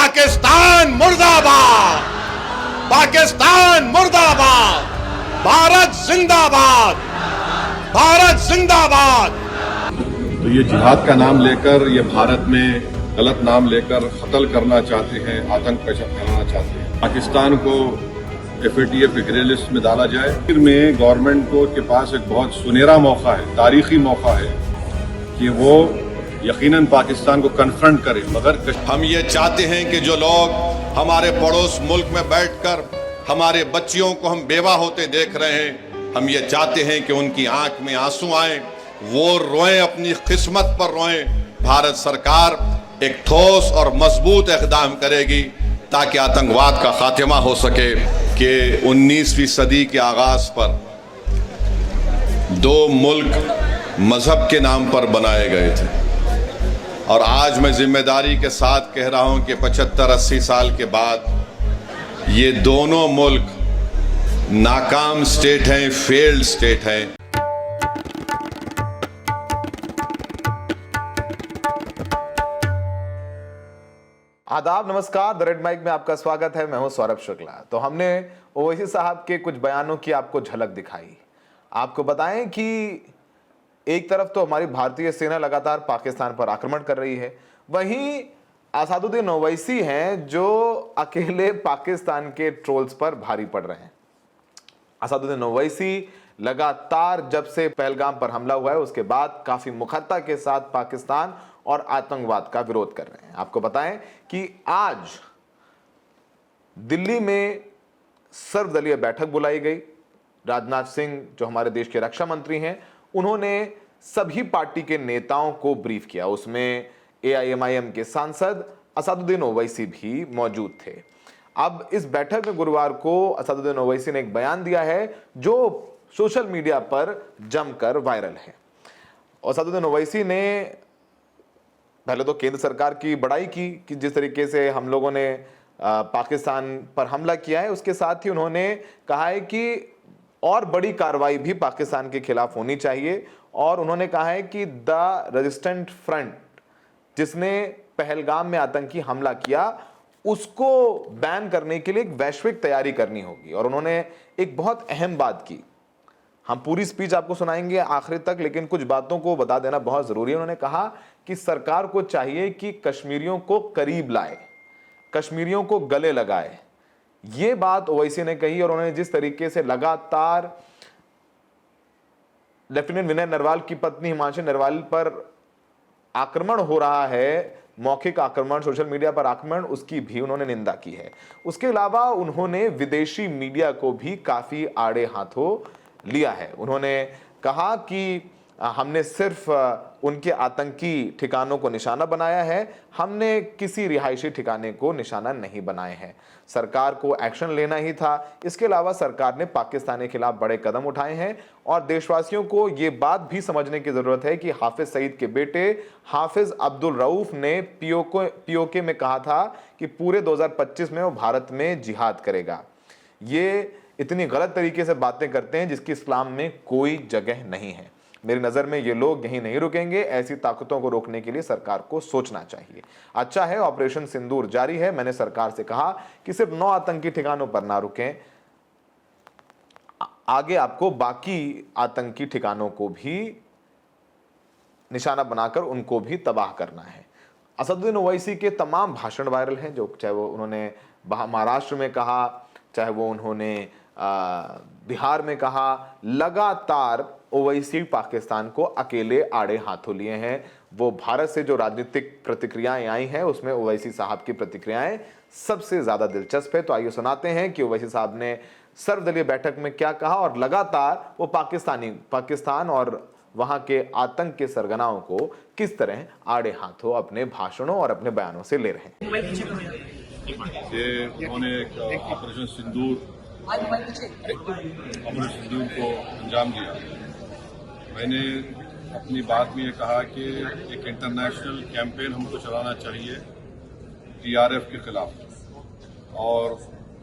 पाकिस्तान मुर्दाबाद, पाकिस्तान मुर्दाबाद, भारत जिंदाबाद, भारत जिंदाबाद। तो ये जिहाद का नाम लेकर ये भारत में गलत नाम लेकर कत्ल करना चाहते हैं, आतंक पैदा करना चाहते हैं। पाकिस्तान को FATF के ग्रे लिस्ट में डाला जाए। फिर में गवर्नमेंट को के पास एक बहुत सुनहरा मौका है, तारीखी मौका है कि वो यकीनन पाकिस्तान को कन्फ्रंट करे। मगर हम ये चाहते हैं कि जो लोग हमारे पड़ोस मुल्क में बैठकर हमारे बच्चियों को हम बेवा होते देख रहे हैं, हम ये चाहते हैं कि उनकी आंख में आंसू आए, वो रोएं, अपनी किस्मत पर रोएं। भारत सरकार एक ठोस और मजबूत इक़दाम करेगी ताकि आतंकवाद का खात्मा हो सके। कि 19वीं सदी के आगाज पर दो मुल्क मजहब के नाम पर बनाए गए थे और आज मैं जिम्मेदारी के साथ कह रहा हूं कि 75-80 साल के बाद ये दोनों मुल्क नाकाम स्टेट हैं, फेल्ड स्टेट हैं। आदाब, नमस्कार। द रेड माइक में आपका स्वागत है। मैं हूं सौरभ शुक्ला। तो हमने ओवैसी साहब के कुछ बयानों की आपको झलक दिखाई। आपको बताएं कि एक तरफ तो हमारी भारतीय सेना लगातार पाकिस्तान पर आक्रमण कर रही है, वहीं असदुद्दीन ओवैसी हैं जो अकेले पाकिस्तान के ट्रोल्स पर भारी पड़ रहे हैं। असदुद्दीन ओवैसी लगातार जब से पहलगाम पर हमला हुआ है उसके बाद काफी मुखरता के साथ पाकिस्तान और आतंकवाद का विरोध कर रहे हैं। आपको बताएं कि आज दिल्ली में सर्वदलीय बैठक बुलाई गई। राजनाथ सिंह जो हमारे देश के रक्षा मंत्री हैं, उन्होंने सभी पार्टी के नेताओं को ब्रीफ किया। उसमें AIMIM के सांसद असदुद्दीन ओवैसी भी मौजूद थे। अब इस बैठक में गुरुवार को असदुद्दीन ओवैसी ने एक बयान दिया है जो सोशल मीडिया पर जमकर वायरल है। असदुद्दीन ओवैसी ने पहले तो केंद्र सरकार की बड़ाई की कि जिस तरीके से हम लोगों ने पाकिस्तान पर हमला किया है, उसके साथ ही उन्होंने कहा है कि और बड़ी कार्रवाई भी पाकिस्तान के खिलाफ होनी चाहिए। और उन्होंने कहा है कि द रेजिस्टेंट फ्रंट जिसने पहलगाम में आतंकी हमला किया उसको बैन करने के लिए एक वैश्विक तैयारी करनी होगी। और उन्होंने एक बहुत अहम बात की। हम पूरी स्पीच आपको सुनाएंगे आखिर तक, लेकिन कुछ बातों को बता देना बहुत जरूरी है। उन्होंने कहा कि सरकार को चाहिए कि कश्मीरियों को करीब लाए, कश्मीरियों को गले लगाए। ये बात ओवैसी ने कही। और उन्होंने जिस तरीके से लगातार लेफ्टिनेंट विनय नरवाल की पत्नी हिमांशु नरवाल पर आक्रमण हो रहा है, मौखिक आक्रमण, सोशल मीडिया पर आक्रमण, उसकी भी उन्होंने निंदा की है। उसके अलावा उन्होंने विदेशी मीडिया को भी काफी आड़े हाथों लिया है। उन्होंने कहा कि हमने सिर्फ उनके आतंकी ठिकानों को निशाना बनाया है, हमने किसी रिहायशी ठिकाने को निशाना नहीं बनाए हैं। सरकार को एक्शन लेना ही था। इसके अलावा सरकार ने पाकिस्तान के खिलाफ बड़े कदम उठाए हैं और देशवासियों को ये बात भी समझने की जरूरत है कि हाफिज सईद के बेटे हाफिज अब्दुल रऊफ ने POK में कहा था कि पूरे 2025 में वो भारत में जिहाद करेगा। ये इतनी गलत तरीके से बातें करते हैं जिसकी इस्लाम में कोई जगह नहीं है। मेरी नज़र में ये लोग यहीं नहीं रुकेंगे। ऐसी ताकतों को रोकने के लिए सरकार को सोचना चाहिए। अच्छा है, ऑपरेशन सिंदूर जारी है। मैंने सरकार से कहा कि सिर्फ 9 आतंकी ठिकानों पर ना रुकें, आगे आपको बाकी आतंकी ठिकानों को भी निशाना बनाकर उनको भी तबाह करना है। असदुद्दीन ओवैसी के तमाम भाषण वायरल हैं, जो चाहे वो उन्होंने महाराष्ट्र में कहा, चाहे वो उन्होंने बिहार में कहा। लगातार ओवैसी पाकिस्तान को अकेले आड़े हाथों लिए हैं। वो भारत से जो राजनीतिक प्रतिक्रियाएं आई हैं उसमें ओवैसी साहब की प्रतिक्रियाएं सबसे ज्यादा दिलचस्प है। तो आइए सुनाते हैं कि ओवैसी साहब ने सर्वदलीय बैठक में क्या कहा और लगातार वो पाकिस्तान और वहां के आतंक के सरगनाओं को किस तरह आड़े हाथों अपने भाषणों और अपने बयानों से ले रहे हैं। उन्होंने ऑपरेशन सिंदूर को अंजाम दिया। मैंने अपनी बात में ये कहा कि एक इंटरनेशनल कैंपेन हमको चलाना चाहिए TRF के खिलाफ और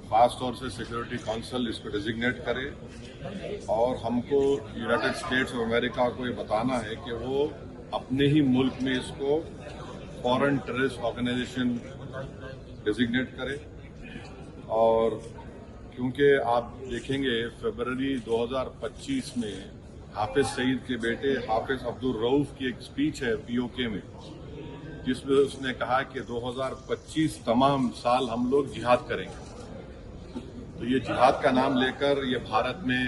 ख़ास तौर से सिक्योरिटी काउंसिल इसको डेजिग्नेट करे और हमको यूनाइटेड स्टेट्स ऑफ अमेरिका को ये बताना है कि वो अपने ही मुल्क में इसको फॉरेन टेररिस्ट ऑर्गेनाइजेशन डेजिग्नेट करे। और क्योंकि आप देखेंगे फरवरी 2025 में हाफिज सईद के बेटे हाफिज अब्दुल रऊफ की एक स्पीच है पीओके में, जिसमें उसने कहा कि 2025 तमाम साल हम लोग जिहाद करेंगे। तो ये जिहाद का नाम लेकर ये भारत में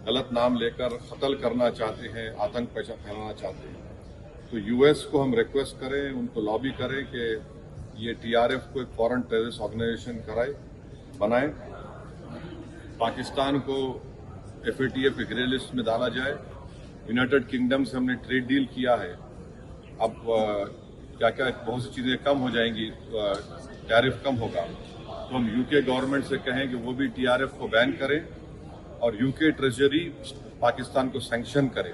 गलत नाम लेकर कत्ल करना चाहते हैं, आतंक फैलाना चाहते हैं। तो यूएस को हम रिक्वेस्ट करें, उनको लॉबी करें कि ये टीआरएफ को एक फॉरेन टेररिस्ट ऑर्गेनाइजेशन बनाए, पाकिस्तान को एफएटीएफ के ग्रे लिस्ट में डाला जाए। यूनाइटेड किंगडम से हमने ट्रेड डील किया है, अब क्या क्या बहुत सी चीज़ें कम हो जाएंगी, टैरिफ कम होगा। तो हम यूके गवर्नमेंट से कहें कि वो भी टीआरएफ को बैन करें और यूके ट्रेजरी पाकिस्तान को सैंक्शन करे।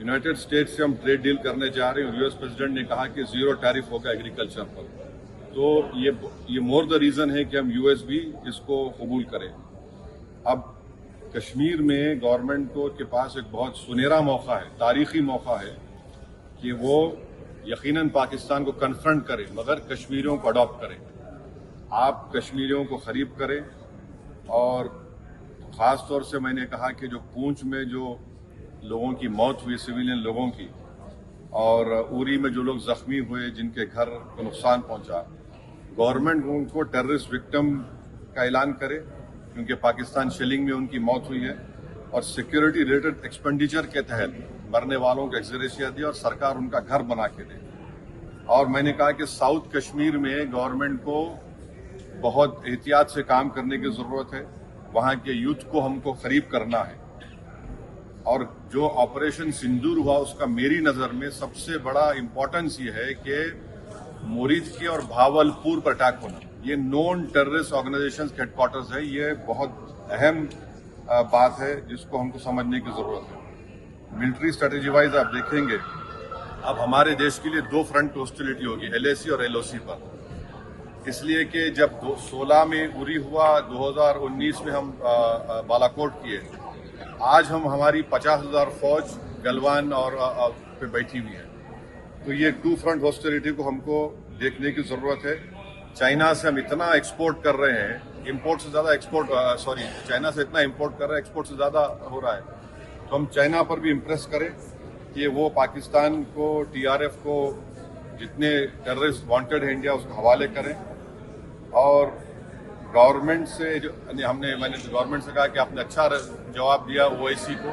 यूनाइटेड स्टेट्स से हम ट्रेड डील करने जा रहे हैं, यूएस प्रेसिडेंट ने कहा कि 0 टैरिफ होगा एग्रीकल्चर पर। तो ये मोर द रीजन है कि हम यूएस भी इसको कबूल करें। अब कश्मीर में गवर्नमेंट के पास एक बहुत सुनहरा मौका है, तारीखी मौका है कि वो यकीनन पाकिस्तान को कन्फ्रंट करे, मगर कश्मीरियों को अडॉप्ट करें। आप कश्मीरियों को करीब करें। और ख़ास तौर से मैंने कहा कि जो पूंछ में जो लोगों की मौत हुई, सिविलियन लोगों की, और उरी में जो लोग जख्मी हुए, जिनके घर को नुकसान पहुंचा, गवर्नमेंट उनको टेररिस्ट विक्टिम का ऐलान करे, क्योंकि पाकिस्तान शेलिंग में उनकी मौत हुई है। और सिक्योरिटी रिलेटेड एक्सपेंडिचर के तहत मरने वालों को एक्सग्रेशिया दी और सरकार उनका घर बना के दे। और मैंने कहा कि साउथ कश्मीर में गवर्नमेंट को बहुत एहतियात से काम करने की ज़रूरत है। वहाँ के यूथ को हमको करीब करना है। और जो ऑपरेशन सिंदूर हुआ, उसका मेरी नज़र में सबसे बड़ा इम्पोर्टेंस ये है कि मुरीद और भावलपुर पर अटैक होना, ये नॉन टेररिस्ट ऑर्गेनाइजेशंस के हेडक्वार्टर्स है। ये बहुत अहम बात है जिसको हमको समझने की ज़रूरत है। मिलिट्री स्ट्रेटेजी वाइज आप देखेंगे, अब हमारे देश के लिए 2 फ्रंट हॉस्टिलिटी होगी, LAC और LOC पर। इसलिए कि जब 2016 में उरी हुआ, 2019 में हम बालाकोट किए, आज हमारी 50,000 फौज गलवान और पे बैठी हुई है। तो ये 2 फ्रंट हॉस्टिलिटी को हमको देखने की ज़रूरत है। चाइना से हम इतना एक्सपोर्ट कर रहे हैं, इंपोर्ट से ज़्यादा चाइना से इतना इंपोर्ट कर रहे हैं, एक्सपोर्ट से ज़्यादा हो रहा है। तो हम चाइना पर भी इम्प्रेस करें कि वो पाकिस्तान को, TRF को, जितने टेररिस्ट वांटेड है इंडिया, उसको हवाले करें। और गवर्नमेंट से मैंने गवर्नमेंट से कहा कि आपने अच्छा जवाब दिया OIC को,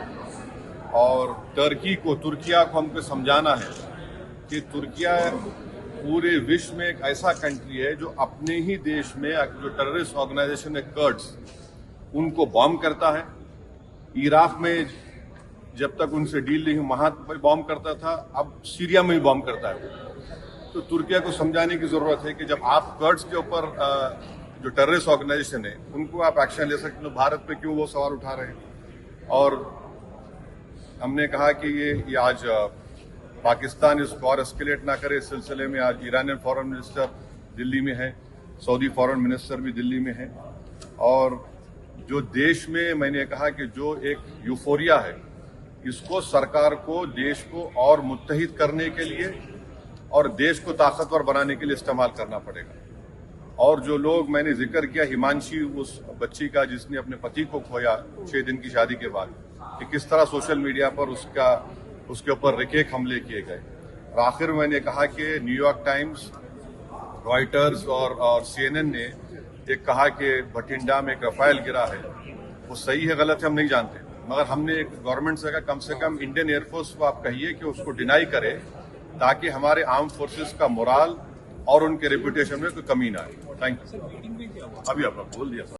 और तुर्किया को हमको समझाना है कि तुर्किया पूरे विश्व में एक ऐसा कंट्री है जो अपने ही देश में जो टेररिस्ट ऑर्गेनाइजेशन है कर्ड्स, उनको बॉम्ब करता है। इराक में जब तक उनसे डील नहीं वहां पर बॉम्ब करता था, अब सीरिया में भी बॉम्ब करता है। तो तुर्किया को समझाने की जरूरत है कि जब आप कर्ड्स के ऊपर जो टेररिस्ट ऑर्गेनाइजेशन है उनको आप एक्शन ले सकते हो, भारत पे क्यों वो सवाल उठा रहे हैं। और हमने कहा कि ये आज पाकिस्तान इस वॉर एस्केलेट ना करे। इस सिलसिले में आज ईरानियन फॉरेन मिनिस्टर दिल्ली में है, सऊदी फॉरेन मिनिस्टर भी दिल्ली में है। और जो देश में मैंने कहा कि जो एक यूफोरिया है, इसको सरकार को देश को और मुत्तहिद करने के लिए और देश को ताकतवर बनाने के लिए इस्तेमाल करना पड़ेगा। और जो लोग मैंने जिक्र किया, हिमांशी, उस बच्ची का जिसने अपने पति को खोया 6 दिन की शादी के बाद, कि किस तरह सोशल मीडिया पर उसके ऊपर रिकेक हमले किए गए। और आखिर में मैंने कहा कि न्यूयॉर्क टाइम्स, रॉयटर्स और CNN ने एक कहा कि भटिंडा में एक रफाइल गिरा है। वो सही है गलत है हम नहीं जानते, मगर हमने गवर्नमेंट से कम इंडियन एयरफोर्स को आप कहिए कि उसको डिनाई करे, ताकि हमारे आर्म फोर्सेस का मोराल और उनके रेपुटेशन में कोई कमी ना आए। Thank you. अभी आपने बोल दिया।